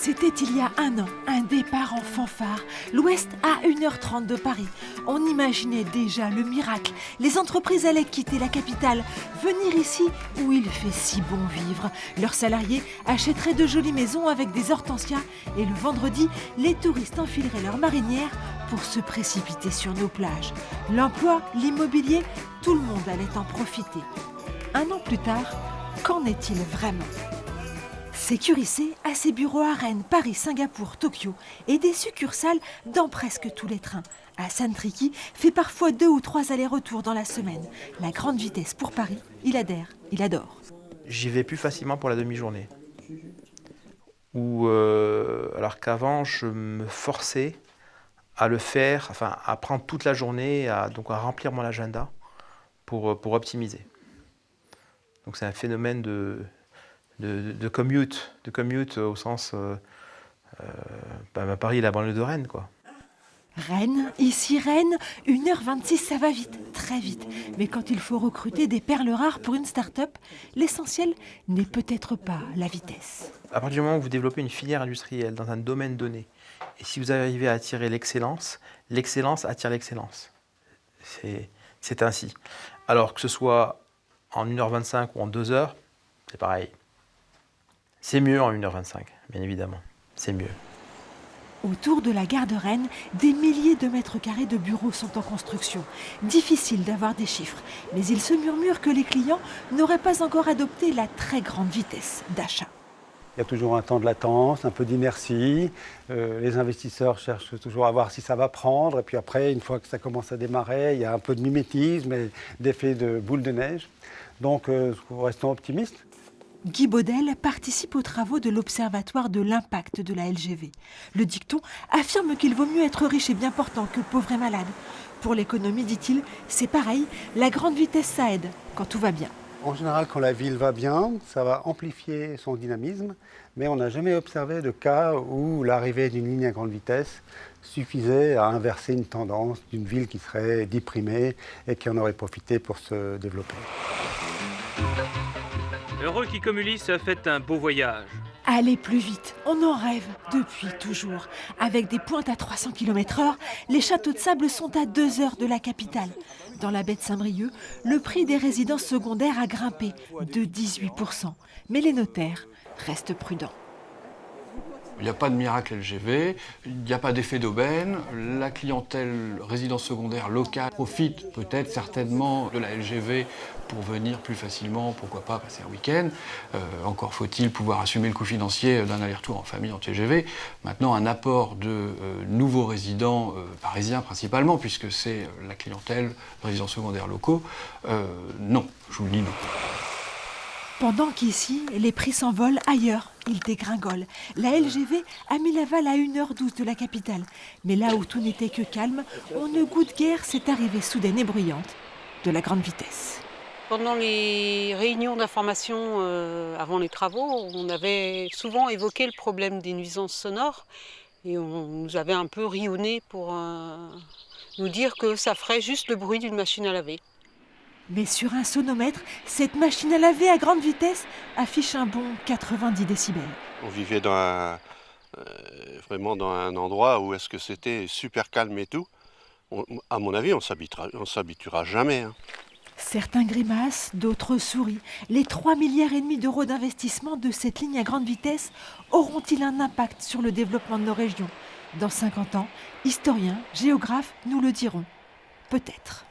C'était il y a un an, un départ en fanfare, l'Ouest à 1h30 de Paris. On imaginait déjà le miracle. Les entreprises allaient quitter la capitale, venir ici où il fait si bon vivre. Leurs salariés achèteraient de jolies maisons avec des hortensias et le vendredi, les touristes enfileraient leurs marinières pour se précipiter sur nos plages. L'emploi, l'immobilier, tout le monde allait en profiter. Un an plus tard, qu'en est-il vraiment ? Sécurisé a ses bureaux à Rennes, Paris, Singapour, Tokyo et des succursales dans presque tous les trains. Hassan Triki fait parfois 2 ou 3 allers-retours dans la semaine. La grande vitesse pour Paris, il adhère, il adore. J'y vais plus facilement pour la demi-journée. Alors qu'avant, je me forçais à le faire, à prendre toute la journée, à remplir mon agenda pour optimiser. Donc c'est un phénomène de commute au sens Paris, la banlieue de Rennes, quoi. Rennes, ici Rennes, 1h26, ça va vite, très vite. Mais quand il faut recruter des perles rares pour une start-up, l'essentiel n'est peut-être pas la vitesse. À partir du moment où vous développez une filière industrielle dans un domaine donné, et si vous arrivez à attirer l'excellence, l'excellence attire l'excellence. C'est ainsi. Alors que ce soit en 1h25 ou en 2 heures, c'est pareil. C'est mieux en 1h25, bien évidemment. C'est mieux. Autour de la gare de Rennes, des milliers de mètres carrés de bureaux sont en construction. Difficile d'avoir des chiffres, mais il se murmure que les clients n'auraient pas encore adopté la très grande vitesse d'achat. Il y a toujours un temps de latence, un peu d'inertie. Les investisseurs cherchent toujours à voir si ça va prendre. Et puis après, une fois que ça commence à démarrer, il y a un peu de mimétisme et d'effet de boule de neige. Donc, restons optimistes. Guy Baudel participe aux travaux de l'Observatoire de l'impact de la LGV. Le dicton affirme qu'il vaut mieux être riche et bien portant que pauvre et malade. Pour l'économie, dit-il, c'est pareil, la grande vitesse ça aide quand tout va bien. En général, quand la ville va bien, ça va amplifier son dynamisme, mais on n'a jamais observé de cas où l'arrivée d'une ligne à grande vitesse suffisait à inverser une tendance d'une ville qui serait déprimée et qui en aurait profité pour se développer. Heureux qui, comme Ulysse, fait un beau voyage. Aller plus vite, on en rêve depuis toujours. Avec des pointes à 300 km/h, les châteaux de sable sont à 2 heures de la capitale. Dans la baie de Saint-Brieuc, le prix des résidences secondaires a grimpé de 18%. Mais les notaires restent prudents. Il n'y a pas de miracle LGV, il n'y a pas d'effet d'aubaine. La clientèle résidence secondaire locale profite peut-être certainement de la LGV pour venir plus facilement, pourquoi pas passer un week-end. Encore faut-il pouvoir assumer le coût financier d'un aller-retour en famille en TGV. Maintenant, un apport de nouveaux résidents parisiens principalement, puisque c'est la clientèle résidents secondaires locaux, non, je vous le dis non. Pendant qu'ici, les prix s'envolent, ailleurs, ils dégringolent. La LGV a mis l'aval à 1h12 de la capitale. Mais là où tout n'était que calme, on ne goûte guère cette arrivée soudaine et bruyante de la grande vitesse. Pendant les réunions d'information avant les travaux, on avait souvent évoqué le problème des nuisances sonores. Et on nous avait un peu ri au nez pour nous dire que ça ferait juste le bruit d'une machine à laver. Mais sur un sonomètre, cette machine à laver à grande vitesse affiche un bon 90 décibels. On vivait vraiment dans un endroit où est-ce que c'était super calme et tout. À mon avis, on s'habituera jamais. Certains grimacent, d'autres sourient. Les 3,5 milliards d'euros d'investissement de cette ligne à grande vitesse auront-ils un impact sur le développement de nos régions ? Dans 50 ans, historiens, géographes nous le diront. Peut-être.